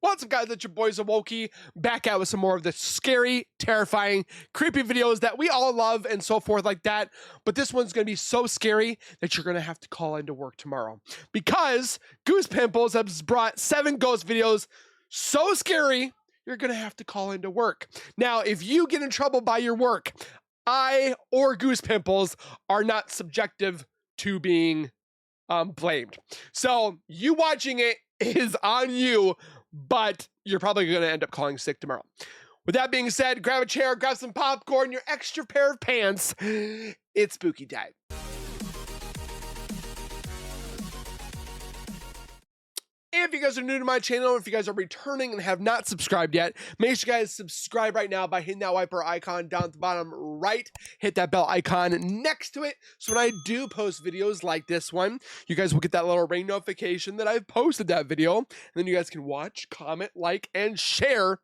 What's up, guys? It's your boy Zowoki, back out with some more of the scary, terrifying, creepy videos that we all love and so forth like that. But this one's going to be so scary that you're going to have to call into work tomorrow because Goose Pimples has brought 7 ghost videos so scary you're going to have to call into work. Now, if you get in trouble by your work, I or Goose Pimples are not subjective to being blamed. So you watching it is on you, but you're probably going to end up calling sick tomorrow. With that being said, grab a chair, grab some popcorn, your extra pair of pants. It's spooky time. If you guys are new to my channel, if you guys are returning and have not subscribed yet, make sure you guys subscribe right now by hitting that wiper icon down at the bottom right. Hit that bell icon next to it. So when I do post videos like this one, you guys will get that little ring notification that I've posted that video. And then you guys can watch, comment, like, and share.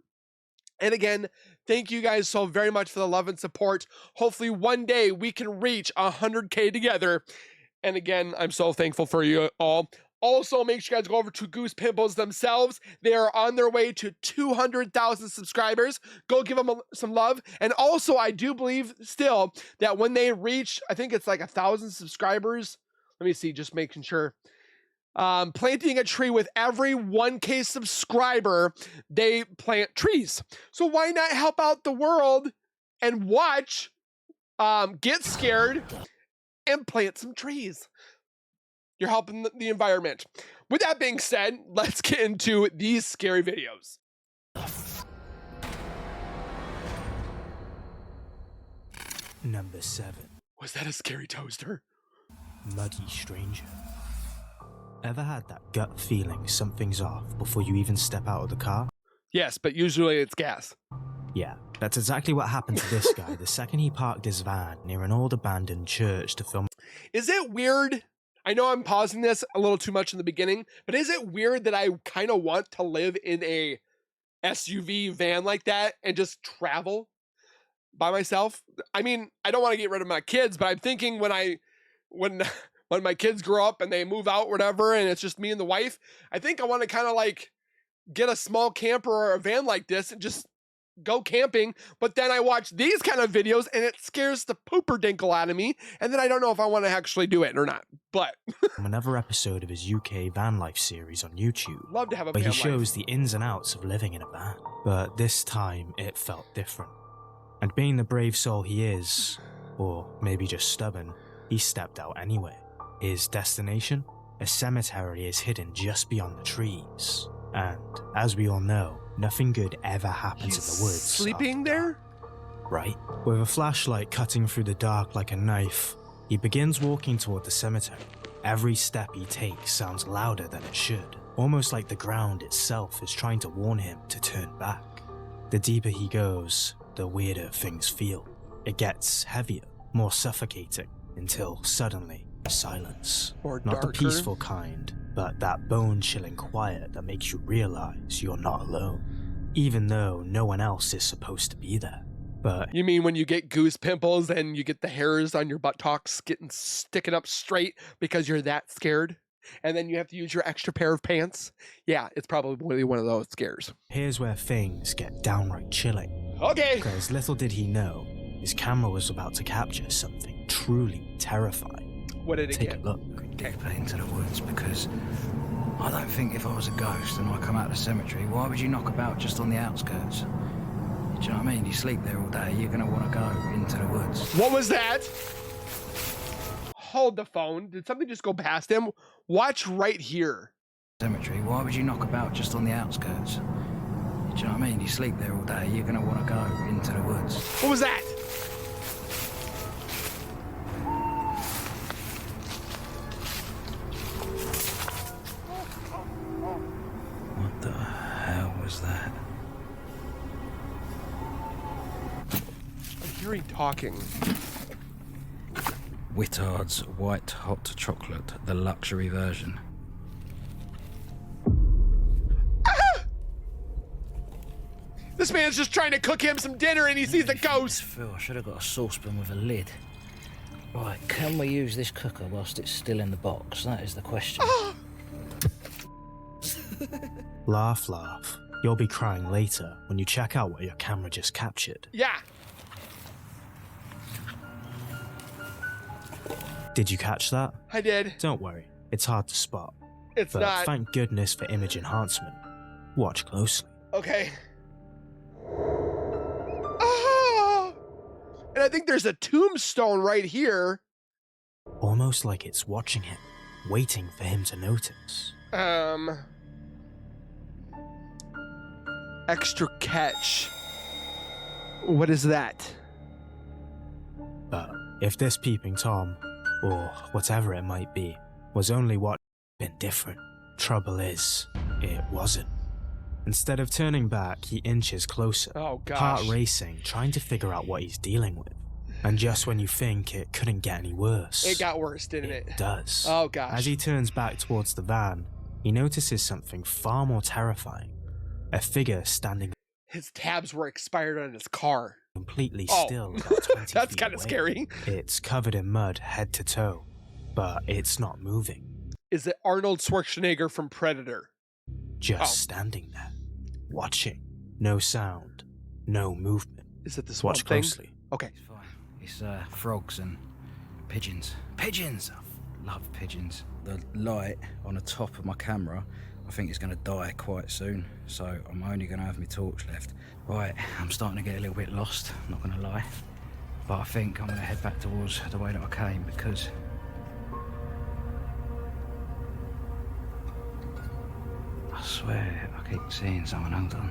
And again, thank you guys so very much for the love and support. Hopefully one day we can reach 100K together. And again, I'm so thankful for you all. Also, make sure you guys go over to Goose Pimples themselves. They are on their way to 200,000 subscribers. Go give them some love. And also, I do believe still that when they reach, I think it's like 1,000 subscribers. Let me see, just making sure. Planting a tree with every 1K subscriber, they plant trees. So why not help out the world and watch, get scared, and plant some trees? You're helping the environment. With that being said, let's get into these scary videos. Number 7. Was that a scary toaster? Muggy stranger. Ever had that gut feeling something's off before you even step out of the car? Yes, but usually it's gas. Yeah, that's exactly what happened to this guy the second he parked his van near an old abandoned church to film. Is it weird? I know I'm pausing this a little too much in the beginning, but is it weird that I kind of want to live in a SUV van like that and just travel by myself? I mean, I don't want to get rid of my kids, but I'm thinking when my kids grow up and they move out, whatever, and it's just me and the wife, I think I want to kind of like get a small camper or a van like this and just go camping. But then I watch these kind of videos and it scares the pooper dinkle out of me, and then I don't know if I want to actually do it or not. But another episode of his UK van life series on YouTube. Love to have a where van he shows life. the ins and outs of living in a van. But this time it felt different. And being the brave soul he is, or maybe just stubborn, he stepped out anyway. His destination? A cemetery is hidden just beyond the trees. And as we all know, nothing good ever happens in the woods. Sleeping there? Right? With a flashlight cutting through the dark like a knife, he begins walking toward the cemetery. Every step he takes sounds louder than it should, almost like the ground itself is trying to warn him to turn back. The deeper he goes, the weirder things feel. It gets heavier, more suffocating, until suddenly, silence. Or Not darker. the peaceful kind, but that bone-chilling quiet that makes you realize you're not alone, even though no one else is supposed to be there. But You mean when you get goose pimples and you get the hairs on your buttocks sticking up straight because you're that scared? And then you have to use your extra pair of pants? Yeah, it's probably one of those scares. here's where things get downright chilling. Okay. Because little did he know, his camera was about to capture something truly terrifying. What did it Take get? a look. Deeper into the woods, because I don't think if I was a ghost and I come out of the cemetery, why would you knock about just on the outskirts? Do you know what I mean? You sleep there all day, you're going to want to go into the woods. What was that? Hold the phone. Did something just go past him? Watch right here. Cemetery, why would you knock about just on the outskirts? Do you know what I mean? You sleep there all day, you're going to want to go into the woods. What was that? What the hell was that? I'm hearing talking. Wittard's White Hot Chocolate, the luxury version. This man's just trying to cook him some dinner and he sees a ghost. Phil, I should have got a saucepan with a lid. Right, can we use this cooker whilst it's still in the box? That is the question. Laugh, laugh. You'll be crying later when you check out what your camera just captured. Yeah. Did you catch that? I did. Don't worry, it's hard to spot. It's But not. thank goodness for image enhancement. Watch closely. Okay. Ah! And I think there's a tombstone right here. Almost like it's watching him, waiting for him to notice. Extra catch. What is that? But if this peeping Tom, or whatever it might be, was only what been different, trouble is, it wasn't. Instead of turning back, he inches closer, Oh gosh. heart racing, trying to figure out what he's dealing with. And just when you think it couldn't get any worse, It got worse, didn't it? it does. Oh gosh. As he turns back towards the van, he notices something far more terrifying. A figure standing His tabs were expired on his car. completely Oh. still about 20 That's feet kind of away. scary. It's covered in mud head to toe, but it's not moving, Is it Arnold Schwarzenegger from Predator? just Oh. standing there, watching. No sound, no movement. Is it this Watch one thing? closely. Okay. It's fine. It's frogs and pigeons. Pigeons! I love pigeons. The light on the top of my camera, I think it's going to die quite soon, so I'm only going to have my torch left. Right, I'm starting to get a little bit lost, I'm not going to lie. But I think I'm going to head back towards the way that I came because... I swear, I keep seeing someone. Hold on.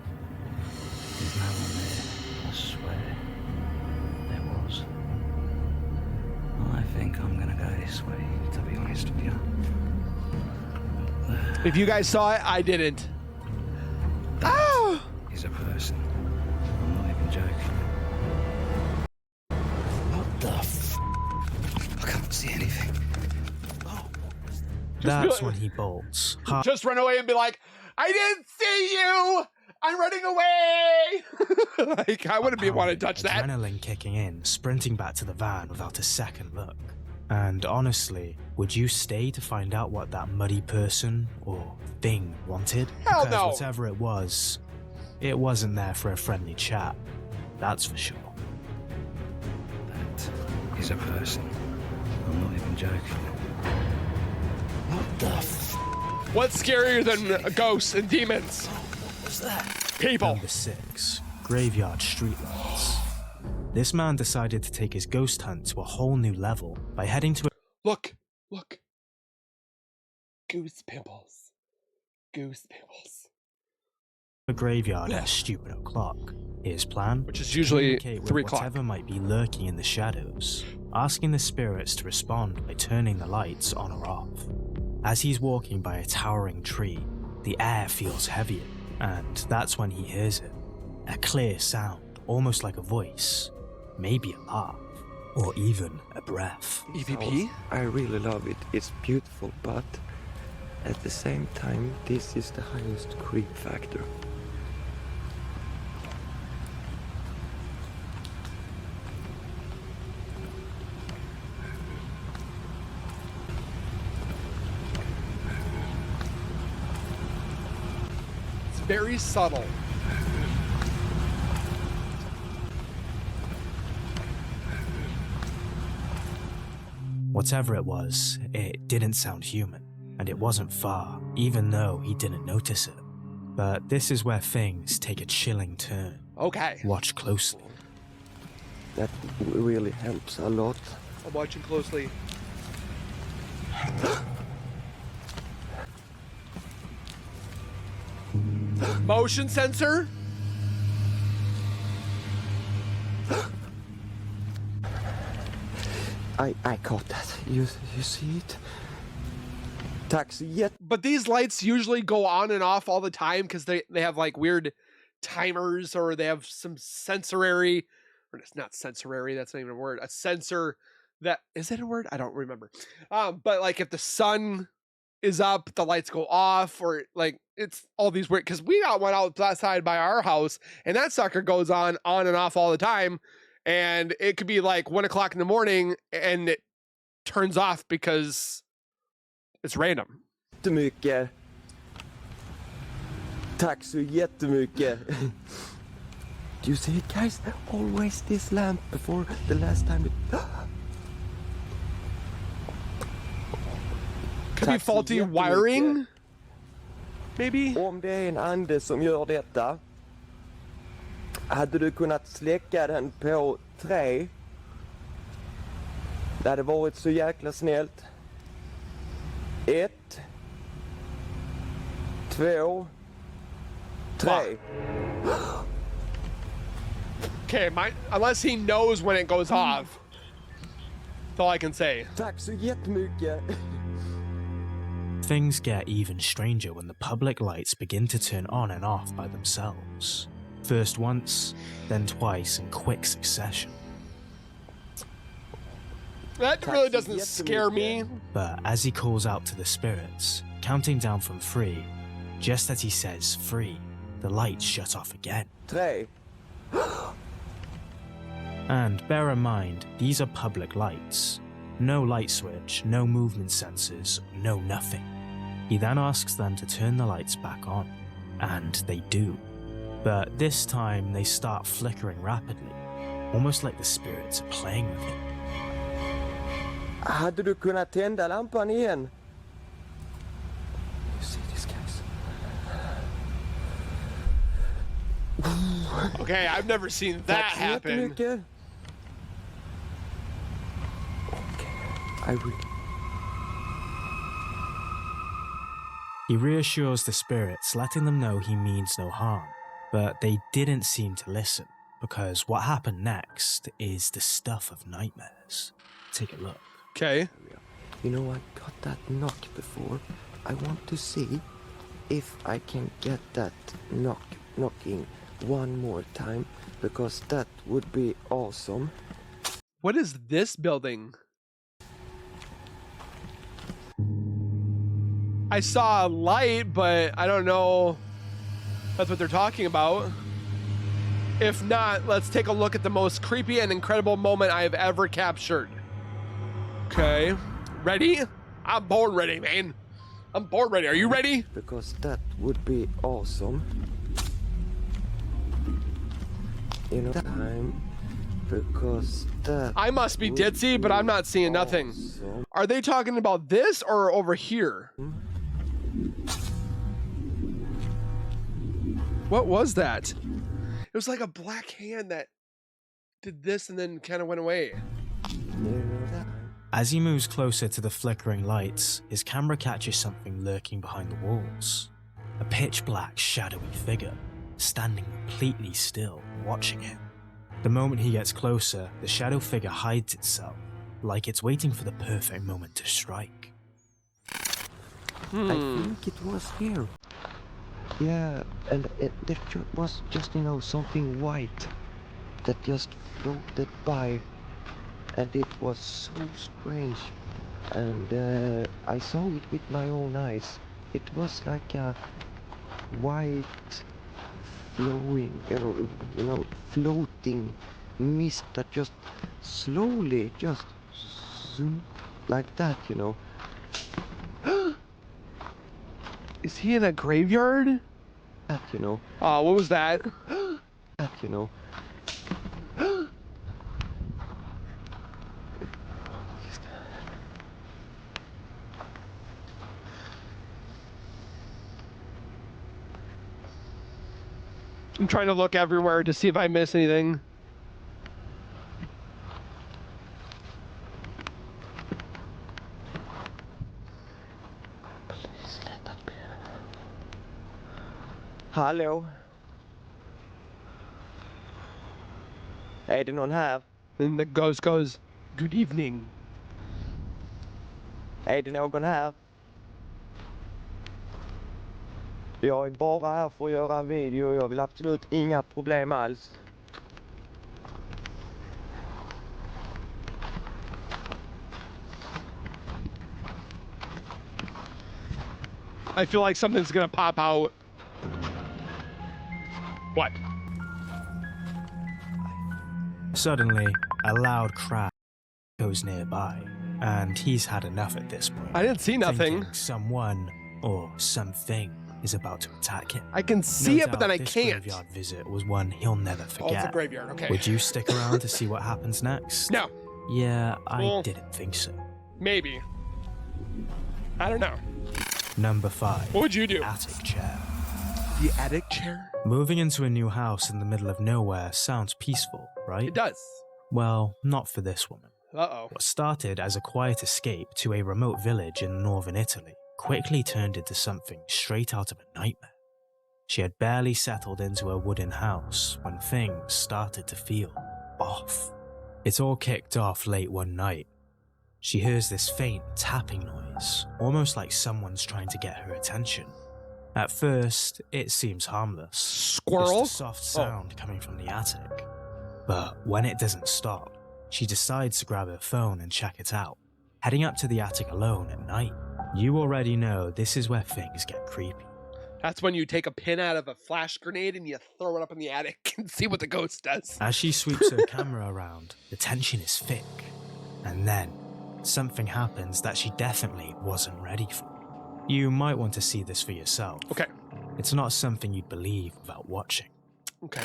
There's no one there. I swear. There was. I think I'm gonna go this way, to be honest with you. If you guys saw it, I didn't. Oh! He's a person. I'm not even joking. What the f? I can't see anything. Oh, what was that? That's be- when he bolts, heart Just run away and be like, I didn't see you! I'm running away! Like, I wouldn't be want to touch that. adrenaline kicking in, sprinting back to the van without a second look. And honestly, would you stay to find out what that muddy person or thing wanted? Hell Because no. whatever it wasn't there for a friendly chat. That's for sure. That is a person. I'm not even joking. What the f? What's scarier than ghosts and demons? What was that? People. Number 6. Graveyard streetlights. This man decided to take his ghost hunt to a whole new level by heading to Look. Goose pimples. Goose pimples. a graveyard at a stupid o'clock. His plan? Which is usually Communicate with 3 o'clock. whatever might be lurking in the shadows, asking the spirits to respond by turning the lights on or off. As he's walking by a towering tree, the air feels heavier, and that's when he hears it. A clear sound, almost like a voice, maybe a laugh, or even a breath. EVP? I really love it. It's beautiful, but at the same time, this is the highest creep factor. It's very subtle. Whatever it was, it didn't sound human, and it wasn't far, even though he didn't notice it. But this is where things take a chilling turn. Okay. Watch closely. That really helps a lot. I'm watching closely. Motion sensor? I caught that. You see it? Taxi yet. But these lights usually go on and off all the time because they have like weird timers, or they have some sensory, or it's not sensory, that's not even a word, a sensor that, is it a word? I don't remember. But like if the sun is up, the lights go off, or like it's all these weird, because we got one outside by our house and that sucker goes on and off all the time. and it could be like 1 o'clock in the morning and it turns off because it's random. Jättemycket. Tack så jättemycket. Do you see it, guys? Always this lamp before the last time. Could be faulty wiring, maybe? Om det är en ande som gör detta, hade du kunnat släcka den på 3? Det hade varit så jäkla snällt. 1, 2, 3. Okay, unless he knows when it goes off. That's all I can say. Tack så jättemycket. Things get even stranger when the public lights begin to turn on and off by themselves. First once, then twice in quick succession. That really doesn't scare me. But as he calls out to the spirits, counting down from 3, just as he says 3, the lights shut off again. 3. And bear in mind, these are public lights. No light switch, no movement sensors, no nothing. He then asks them to turn the lights back on, and they do. But this time they start flickering rapidly, almost like the spirits are playing with him. Hade du kunnat tända lampan igen? You see this, guys? Okay, I've never seen that Tack så happen. jättemycket. I will. He reassures the spirits, letting them know he means no harm, but they didn't seem to listen, because what happened next is the stuff of nightmares. Take a look. Okay. You know, I got that knock before. I want to see if I can get that knocking one more time, because that would be awesome. What is this building? I saw a light, but I don't know if that's what they're talking about. If not, let's take a look at the most creepy and incredible moment I have ever captured. Okay, ready? I'm born ready, man. I'm born ready. Are you ready? Because that would be awesome. You know, time. Because that. I must be would ditzy, but I'm be not seeing nothing. awesome. Are they talking about this or over here? What was that? It was like a black hand that did this and then kind of went away. You know that. As he moves closer to the flickering lights, his camera catches something lurking behind the walls. A pitch black, shadowy figure, standing completely still, watching him. The moment he gets closer, the shadow figure hides itself, like it's waiting for the perfect moment to strike. I think it was here. Yeah, and there was just, you know, something white that just floated by, and it was so strange. And I saw it with my own eyes. It was like a white flowing, you know, floating mist that just slowly just zoom like that, you know. Is he in a graveyard? That, you know. Oh, what was that? That, you know. I'm trying to look everywhere to see if I miss anything. Hallå? Är det någon här? And the ghost goes, "Good evening." Är det någon här? Jag är bara här för att göra en video. Jag vill absolut inga problem alls. I feel like something's gonna pop out. What? Suddenly, a loud crash goes nearby, and he's had enough at this point. I didn't see nothing. Thinking someone or something is about to attack him. I can see No it, but then doubt I this can't. graveyard visit was one he'll never Oh, it's a forget. graveyard. Okay. Would you stick around to see what happens next? No. Yeah, I Well, didn't think so. Maybe. I don't know. Number 5. What would you do? Attic chair. The attic chair? Moving into a new house in the middle of nowhere sounds peaceful, right? It does. Well, not for this woman. Uh-oh. What started as a quiet escape to a remote village in northern Italy quickly turned into something straight out of a nightmare. She had barely settled into a wooden house when things started to feel off. It all kicked off late one night. She hears this faint tapping noise, almost like someone's trying to get her attention. At first, it seems harmless. Squirrel? Just a soft sound coming from the attic. But when it doesn't stop, she decides to grab her phone and check it out, heading up to the attic alone at night. You already know this is where things get creepy. That's when you take a pin out of a flash grenade and you throw it up in the attic and see what the ghost does. As she sweeps her camera around, the tension is thick. And then, something happens that she definitely wasn't ready for. You might want to see this for yourself. Okay. It's not something you'd believe without watching. Okay.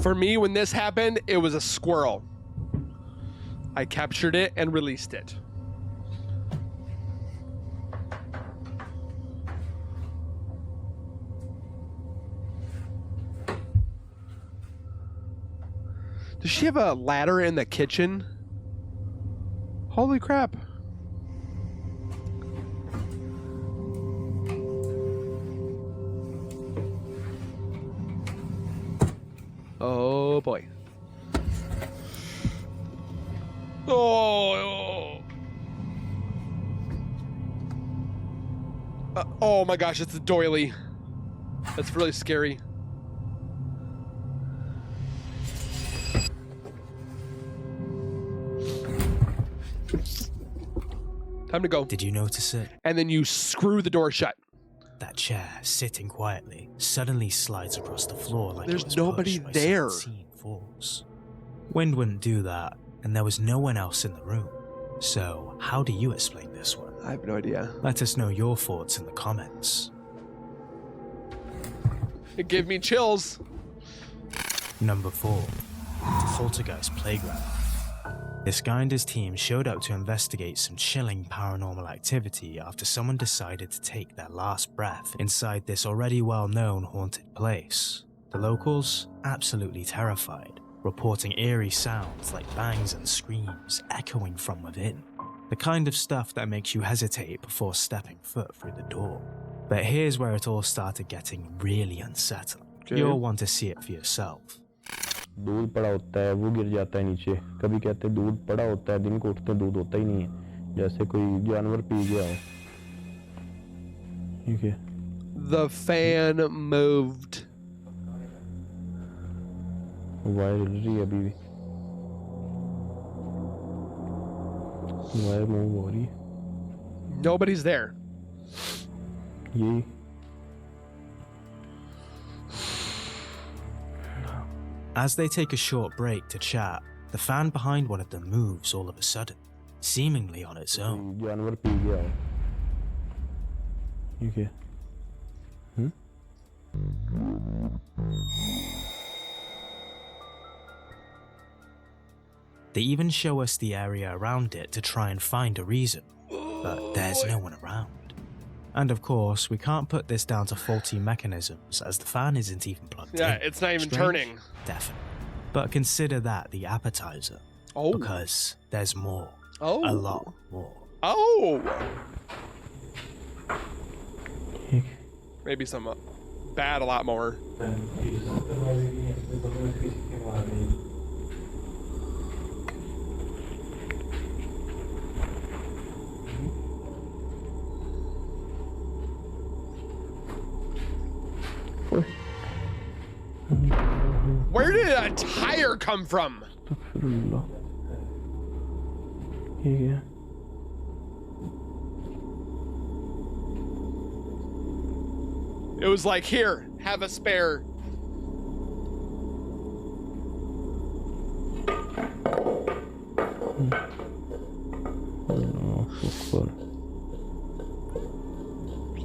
For me, when this happened, it was a squirrel. I captured it and released it. Does she have a ladder in the kitchen? Holy crap. Oh boy. Oh. Oh my gosh, it's a doily. That's really scary. Time to go. Did you notice it? And then you screw the door shut. That chair, sitting quietly, suddenly slides across the floor like There's it was nobody pushed by there. some unseen force. Wind wouldn't do that, and there was no one else in the room. So, how do you explain this one? I have no idea. Let us know your thoughts in the comments. It gave me chills. Number 4. The Poltergeist Playground. This guy and his team showed up to investigate some chilling paranormal activity after someone decided to take their last breath inside this already well-known haunted place. The locals, absolutely terrified, reporting eerie sounds like bangs and screams echoing from within. The kind of stuff that makes you hesitate before stepping foot through the door. But here's where it all started getting really unsettling. Okay. You'll want to see it for yourself. दूध पड़ा होता है वो गिर जाता है नीचे कभी कहते हैं दूध पड़ा होता है दिन को उठते दूध होता ही नहीं है जैसे कोई जानवर पी गया हो ठीक है The fan moved. वायर हिल रही है अभी भी वायर मूव हो रही है Nobody's there. यही As they take a short break to chat, the fan behind one of them moves all of a sudden, seemingly on its own. जानवर P गया हो ठीक है They even show us the area around it to try and find a reason, but there's no one around. And of course, we can't put this down to faulty mechanisms as the fan isn't even plugged Yeah, in. it's not even Strange? turning. Definitely. But consider that the appetizer, Oh. because there's more. Oh. A lot more. Oh. Maybe some bad a lot more. Where did a tire come from? ठीक है It was like, here, have a spare.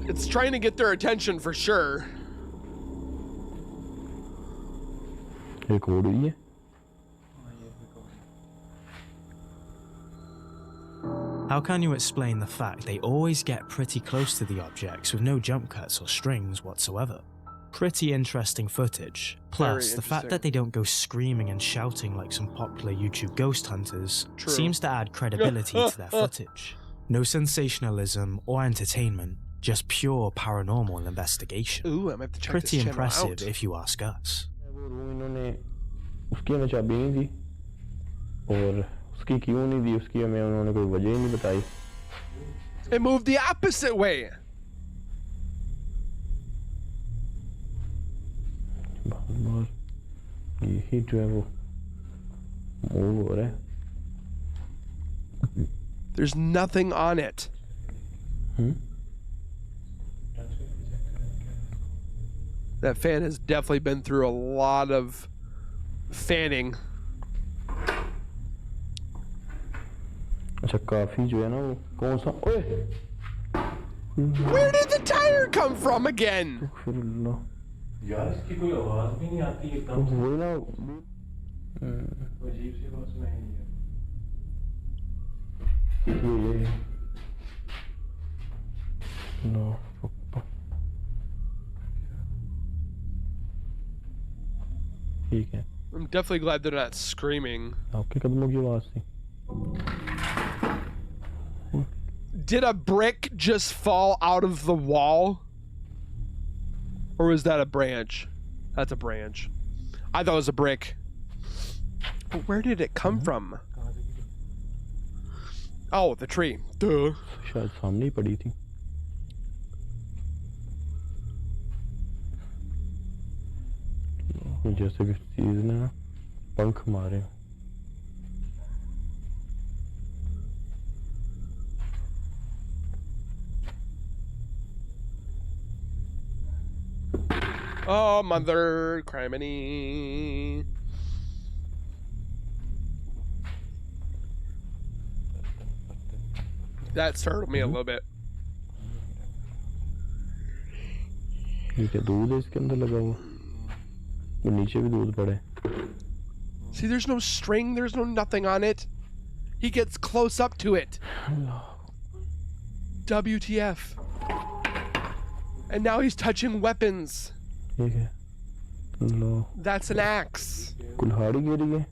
It's trying to get their attention for sure. Record हुई है How can you explain the fact they always get pretty close to the objects with no jump cuts or strings whatsoever? Pretty interesting footage. Plus, the fact that they don't go screaming and shouting like some popular YouTube ghost hunters seems to add credibility to their footage. No sensationalism or entertainment, just pure paranormal investigation. Ooh, I might have to check Pretty this channel impressive out. if you ask us. वो room इन्होंने उसकी हमें चाबी नहीं दी और उसकी क्यों नहीं दी उसकी हमें उन्होंने कोई वजह ही नहीं बताई It moved the opposite way. बार बार यही जो है वो मूव हो रहा है There's nothing on it. That fan has definitely been through a lot of fanning. अच्छा काफी जो है ना वो कौन सा ओए Where did the tire come from again? यार इसकी कोई आवाज भी नहीं आती एकदम से वही ना अजीब सी आवाज में ये नो ठीक है I'm definitely glad they're not screaming. आपके कदमों की आवाज थी Did a brick just fall out of the wall? Or was that a branch? That's a branch. I thought it was a brick. But where did it come from? Oh, the tree. Duh. शायद सामने ही पड़ी थी जैसे किसी चीज ने ना पंख मारे Oh, mother criminy. That startled me a little bit. ये क्या दूध है इसके अंदर लगा हुआ वो नीचे भी दूध पड़े See, there's no string, there's no nothing on it. He gets close up to it. WTF. And now he's touching weapons. ठीक है लो That's an axe. कुल्हाड़ी गिरी है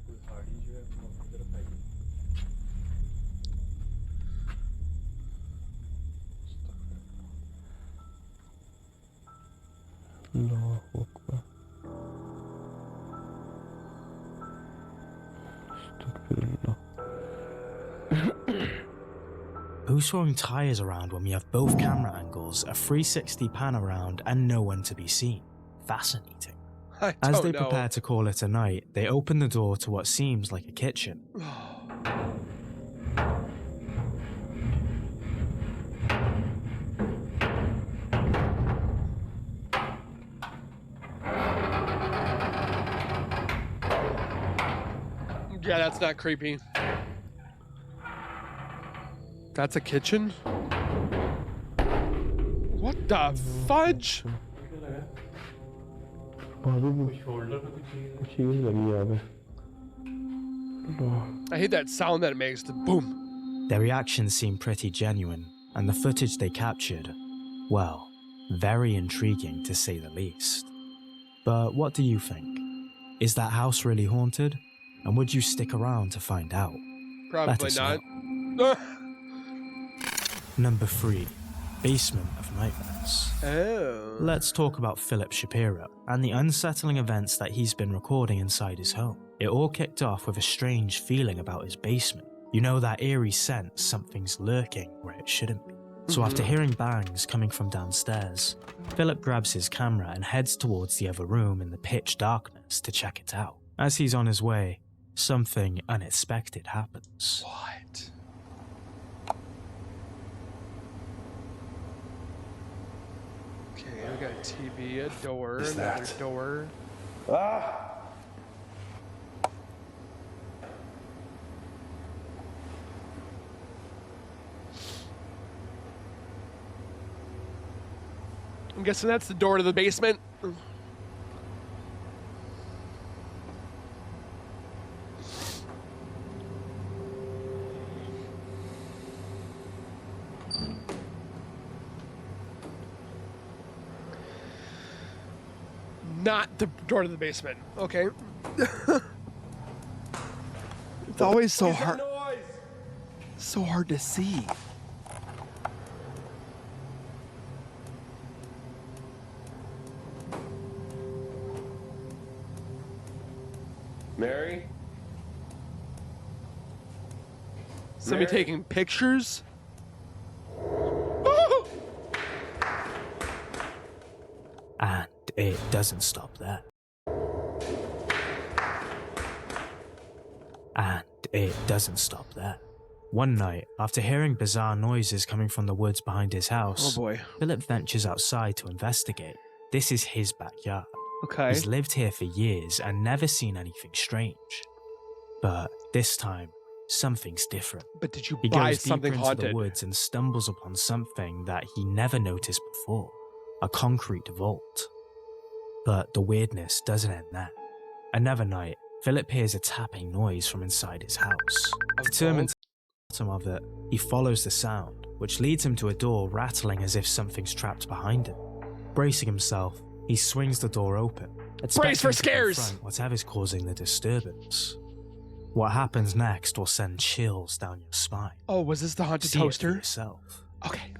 लो Akbar अस्तगफिरुल्लाह Who's throwing tires around when we have both camera angles, a 360 pan around, and no one to be seen? Fascinating. I As don't they know. prepare to call it a night, they open the door to what seems like a kitchen. Yeah, that's not creepy. That's a kitchen? What the fudge? बाजू में shoulder पे कुछ चीज कुछ चीज लगी है यहाँ पे लो I hate that sound that it makes. The boom. Their reactions seem pretty genuine, and the footage they captured, well, very intriguing to say the least. But what do you think? Is that house really haunted? And would you stick around to find out? Let Probably us not. know. Number 3. Basement of Nightmares. Oh. Let's talk about Philip Shapiro and the unsettling events that he's been recording inside his home. It all kicked off with a strange feeling about his basement. You know that eerie sense something's lurking where it shouldn't be. So after hearing bangs coming from downstairs, Philip grabs his camera and heads towards the other room in the pitch darkness to check it out. As he's on his way, something unexpected happens. What? Okay, we got a TV, a door, Is another that- door. Ah! I'm guessing that's the door to the basement. Not the door to the basement. Okay. It's always so hard. So hard to see. Mary? Somebody Mary? taking pictures? And it doesn't stop there. And it doesn't stop there. One night, after hearing bizarre noises coming from the woods behind his house, Oh boy. Philip ventures outside to investigate. This is his backyard. Okay. He's lived here for years and never seen anything strange. But this time, something's different. But did you He buy goes deeper something into haunted? the woods and stumbles upon something that he never noticed before. A concrete vault. But the weirdness doesn't end there. Another night, Philip hears a tapping noise from inside his house. Determined to get to the bottom of it, he follows the sound, which leads him to a door rattling as if something's trapped behind him. Bracing himself, he swings the door open, Brace for expecting to scares! confront whatever's causing the disturbance. What happens next will send chills down your spine. Oh, was this the haunted See it for toaster? yourself. Okay.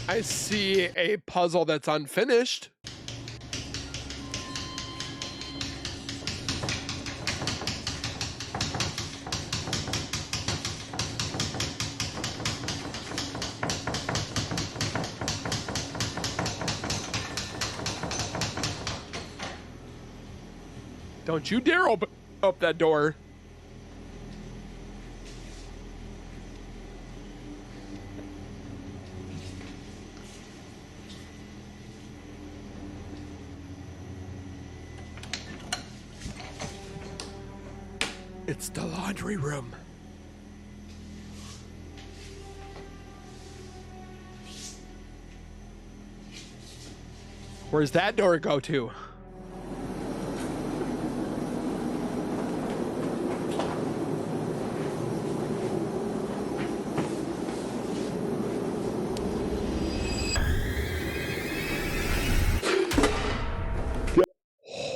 I see a puzzle that's unfinished. Don't you dare open up that door. It's the laundry room. Where's that door go to?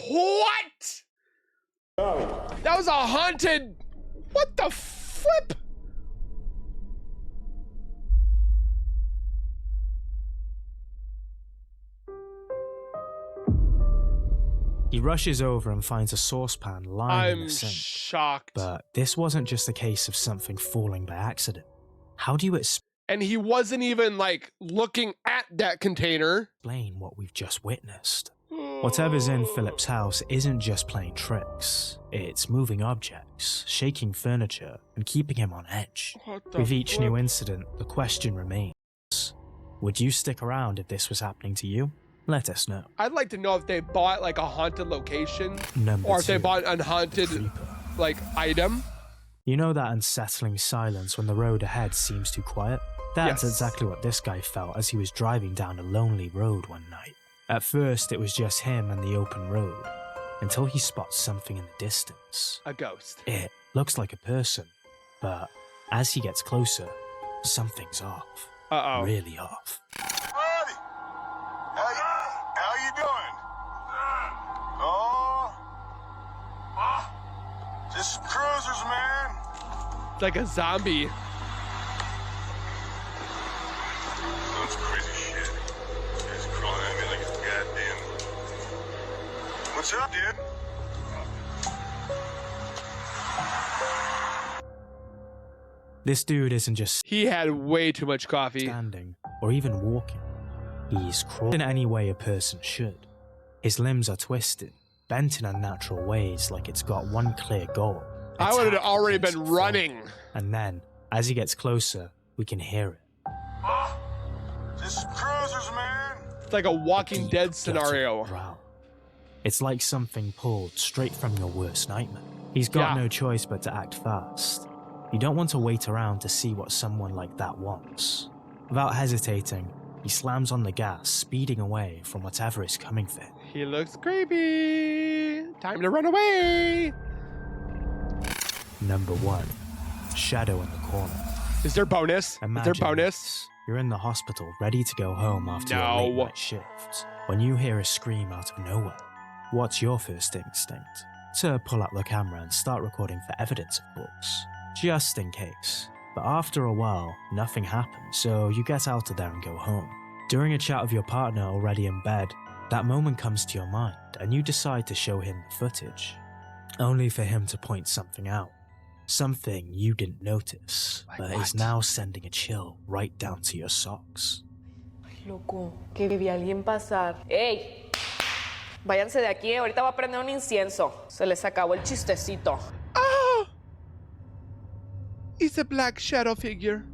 What? That was a haunted. What the flip? He rushes over and finds a saucepan lying in I'm the sink. shocked. But this wasn't just a case of something falling by accident. How do you And he wasn't even like looking at that container. explain what we've just witnessed? Whatever's in Philip's house isn't just playing tricks. It's moving objects, shaking furniture, and keeping him on edge. What the With each flip? new incident, the question remains. Would you stick around if this was happening to you? Let us know. I'd like to know if they bought like a haunted location Number or if they 2, bought an haunted Creeper. like item. You know that unsettling silence when the road ahead seems too quiet? That's Yes. exactly what this guy felt as he was driving down a lonely road one night. At first, it was just him and the open road, until he spots something in the distance. A ghost. It looks like a person, but as he gets closer, something's off. Uh-oh. Really off. Buddy! How you doing? Oh, just cruisers, man. It's like a zombie. That's crazy shit. It's crawling at me like it's goddamn. What's up, dude? This dude isn't just He had way too much coffee. standing or even walking. He's crawling in any way a person should. His limbs are twisted, bent in unnatural ways like it's got one clear goal. I would have attack the already person been filming. running. And then, as he gets closer, we can hear it. Just cruisers, man. It's like a Walking Deep, Dead guttural scenario. growl. It's like something pulled straight from your worst nightmare. He's got Yeah. no choice but to act fast. You don't want to wait around to see what someone like that wants. Without hesitating, he slams on the gas, speeding away from whatever is coming for him. He looks creepy. Time to run away. Number 1. Shadow in the corner. Is there bonus? Is there Imagine bonus? this. You're in the hospital, ready to go home after your late No. night shift, when you hear a scream out of nowhere. What's your first instinct? To pull out the camera and start recording for evidence, of course. Just in case. But after a while, nothing happens, so you get out of there and go home. During a chat with your partner already in bed, that moment comes to your mind and you decide to show him the footage. Only for him to point something out. Something you didn't notice, Like but what? is now sending a chill right down to your socks. Loco, que vi a alguien pasar. ¡Ey! Váyanse de aquí, ahorita va a prender un incienso. Se les acabó el chistecito. Oh! It's a black shadow figure.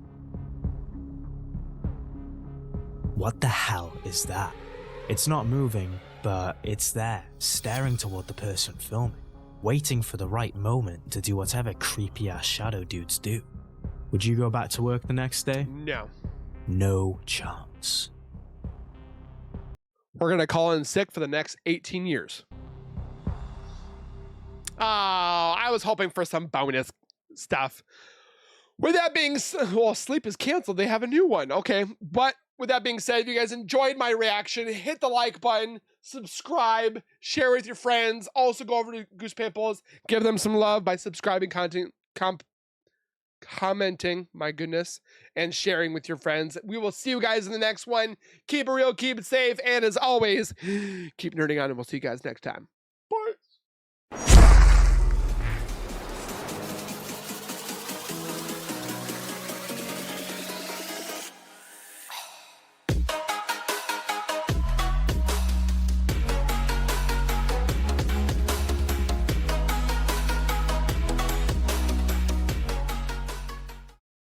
What the hell is that? It's not moving, but it's there, staring toward the person filming, waiting for the right moment to do whatever creepy ass shadow dudes do. Would you go back to work the next day? No. No chance. We're going to call in sick for the next 18 years. Oh, I was hoping for some bonus stuff. With that being said, well, sleep is canceled. They have a new one. Okay. But with that being said, if you guys enjoyed my reaction, hit the like button, subscribe, share with your friends. Also go over to Goose Pimples, give them some love by subscribing, commenting, my goodness, and sharing with your friends. We will see you guys in the next one. Keep it real, keep it safe, and as always, keep nerding on, and we'll see you guys next time.